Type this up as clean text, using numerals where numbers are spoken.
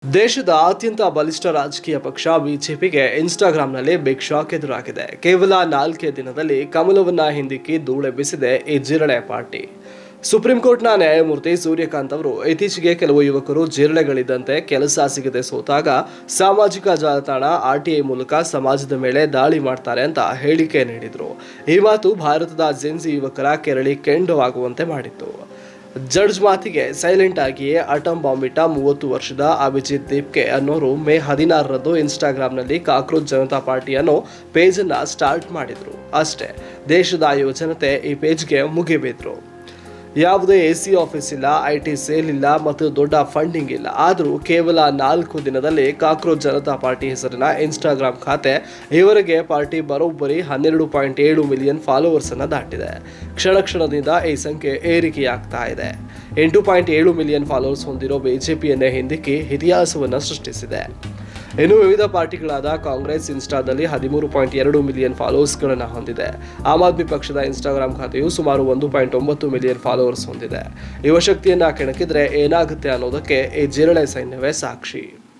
ದೇಶದ ಅತ್ಯಂತ ಬಲಿಷ್ಠ ರಾಜಕೀಯ ಪಕ್ಷ ಬಿಜೆಪಿಗೆ ಇನ್ಸ್ಟಾಗ್ರಾಂನಲ್ಲಿ ಬಿಗ್ ಶಾಕ್ ಎದುರಾಗಿದೆ. ಕೇವಲ 4 ದಿನದಲ್ಲಿ ಕಮಲವನ್ನ ಹಿಂದಿಕ್ಕಿ ಧೂಳೆಬ್ಬಿಸಿದೆ ಈ ಜಿರಳೆ ಪಾರ್ಟಿ. ಸುಪ್ರೀಂ ಕೋರ್ಟ್ನ ನ್ಯಾಯಮೂರ್ತಿ ಸೂರ್ಯಕಾಂತ್ ಅವರು ಇತ್ತೀಚೆಗೆ ಕೆಲವು ಯುವಕರು ಜಿರಳೆಗಳಿದ್ದಂತೆ ಕೆಲಸ ಸಿಗದೆ ಸೋತಾಗ ಸಾಮಾಜಿಕ ಜಾಲತಾಣ RTI ಮೂಲಕ ಸಮಾಜದ ಮೇಲೆ ದಾಳಿ ಮಾಡ್ತಾರೆ ಅಂತ ಹೇಳಿಕೆ ನೀಡಿದ್ರು. ಈ ಮಾತು ಭಾರತದ ಜೆನ್ಸಿ ಯುವಕರ ಕೆರಳಿ ಕೆಂಡವಾಗುವಂತೆ ಮಾಡಿತ್ತು. ಜಡ್ಜ್ ಮಾತಿಗೆ ಸೈಲೆಂಟ್ ಆಗಿಯೇ ಅಟಮ್ ಬಾಂಬ್ ಇಟ್ಟ 30 ವರ್ಷದ ಅಭಿಜಿತ್ ದೀಪ್ಕೆ ಅನ್ನೋರು ಮೇ 16ರಂದು ಇನ್ಸ್ಟಾಗ್ರಾಂನಲ್ಲಿ ಕಾಕ್ರೋಚ್ ಜನತಾ ಪಾರ್ಟಿ ಅನ್ನೋ ಪೇಜ್ ಅನ್ನ ಸ್ಟಾರ್ಟ್ ಮಾಡಿದ್ರು. ಅಷ್ಟೇ, ದೇಶದ ಯುವಜನತೆ ಈ ಪೇಜ್ಗೆ ಮುಗಿಬಿದ್ರು. ಯಾವುದೇ AC ಆಫೀಸ್ ಇಲ್ಲ, IT ಸೇಲ್ ಇಲ್ಲ ಮತ್ತು ದೊಡ್ಡ ಫಂಡಿಂಗ್ ಇಲ್ಲ. ಆದರೂ ಕೇವಲ 4 ದಿನದಲ್ಲಿ ಕಾಕ್ರೋಚ್ ಜನತಾ ಪಾರ್ಟಿ ಹೆಸರಿನ ಇನ್ಸ್ಟಾಗ್ರಾಂ ಖಾತೆ ಇವರಿಗೆ ಪಾರ್ಟಿ ಬರೋಬ್ಬರಿ 12.7 ಮಿಲಿಯನ್ ಫಾಲೋವರ್ಸ್ ಅನ್ನು ದಾಟಿದೆ. ಕ್ಷಣದಿಂದ ಈ ಸಂಖ್ಯೆ ಏರಿಕೆಯಾಗ್ತಾ ಇದೆ. 8.7 ಮಿಲಿಯನ್ ಫಾಲೋವರ್ಸ್ ಹೊಂದಿರೋ ಬಿಜೆಪಿಯನ್ನೇ ಹಿಂದಿಕ್ಕಿ ಇತಿಹಾಸವನ್ನು ಸೃಷ್ಟಿಸಿದೆ. ಇನ್ನು ವಿವಿಧ ಪಾರ್ಟಿಗಳಾದ ಕಾಂಗ್ರೆಸ್ ಇನ್ಸ್ಟಾದಲ್ಲಿ 13.2 ಮಿಲಿಯನ್ ಫಾಲೋವರ್ಸ್ಗಳನ್ನು ಹೊಂದಿದೆ. ಆಮ್ ಆದ್ಮಿ ಪಕ್ಷದ ಇನ್ಸ್ಟಾಗ್ರಾಂ ಖಾತೆಯು ಸುಮಾರು 1.9 ಮಿಲಿಯನ್ ಫಾಲೋವರ್ಸ್ ಹೊಂದಿದೆ. ಯುವ ಶಕ್ತಿಯನ್ನ ಕೆಣಕಿದ್ರೆ ಏನಾಗುತ್ತೆ ಅನ್ನೋದಕ್ಕೆ ಈ ಜಿರಳೆ ಸೈನ್ಯವೇ ಸಾಕ್ಷಿ.